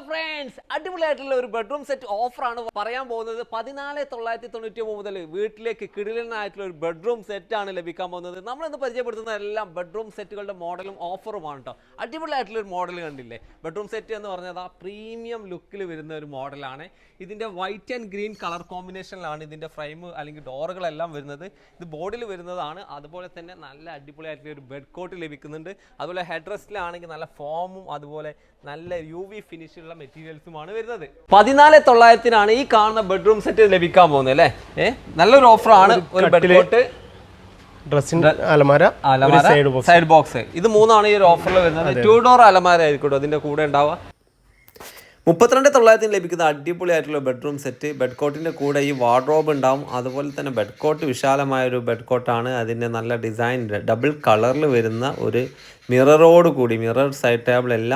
Friends, അടിപൊളിയായിട്ടുള്ള ഒരു bedroom set ഓഫറാണ് പറയാൻ പോകുന്നത്. 14,999 മുതൽ വീട്ടിലേക്ക് കിടിലനായിട്ടുള്ള ഒരു ബെഡ്റൂം സെറ്റ് ആണ് ലഭിക്കാൻ പോകുന്നത്. നമ്മളിന്ന് പരിചയപ്പെടുത്തുന്ന എല്ലാം ബെഡ്റൂം സെറ്റുകളുടെ മോഡലും ഓഫറുമാണ് കേട്ടോ. അടിപൊളിയായിട്ടുള്ള ഒരു മോഡൽ കണ്ടില്ലേ? ബെഡ്റൂം സെറ്റ് എന്ന് പറഞ്ഞത് ആ പ്രീമിയം ലുക്കിൽ വരുന്ന ഒരു മോഡലാണ്. ഇതിൻ്റെ വൈറ്റ് ആൻഡ് ഗ്രീൻ കളർ കോമ്പിനേഷനിലാണ് ഇതിൻ്റെ ഫ്രെയിം അല്ലെങ്കിൽ ഡോറുകളെല്ലാം വരുന്നത്. ഇത് ബോർഡിൽ വരുന്നതാണ്. അതുപോലെ തന്നെ നല്ല അടിപൊളിയായിട്ടുള്ള ഒരു ബെഡ് കോട്ട് ലഭിക്കുന്നുണ്ട്. അതുപോലെ ഹെഡ് റെസ്റ്റിലാണെങ്കിൽ നല്ല ഫോമും അതുപോലെ നല്ല UV ഫിനിഷുള്ള മെറ്റീരിയൽസുമാണ് വരുന്നത്. 14,900 ഈ കാണുന്ന ബെഡ്റൂം സെറ്റ് ലഭിക്കാൻ പോകുന്നത് അല്ലേ? നല്ലൊരു ഓഫറാണ്. ഒരു ബെഡ് കോട്ട്, ഡ്രസ്സിന്റെ അലമാര, സൈഡ് ബോക്സ്, ഇത് മൂന്നാണ് ഈ ഒരു ഓഫറിൽ വരുന്നത്. 2 ഡോർ അലമാര ആയിരിക്കും അതിന്റെ കൂടെ ഉണ്ടാവുക. 32,900 ലഭിക്കുന്ന അടിപൊളിയായിട്ടുള്ള ബെഡ്റൂം സെറ്റ്. ബെഡ് കോട്ടിൻ്റെ കൂടെ ഈ വാർഡ്രോബ് ഉണ്ടാവും. അതുപോലെ തന്നെ ബെഡ് കോട്ട് വിശാലമായൊരു ബെഡ് കോട്ടാണ്. അതിൻ്റെ നല്ല ഡിസൈൻ ഡബിൾ കളറിൽ വരുന്ന ഒരു മിററോട് കൂടി മിറർ സൈഡ് ടേബിൾ എല്ലാം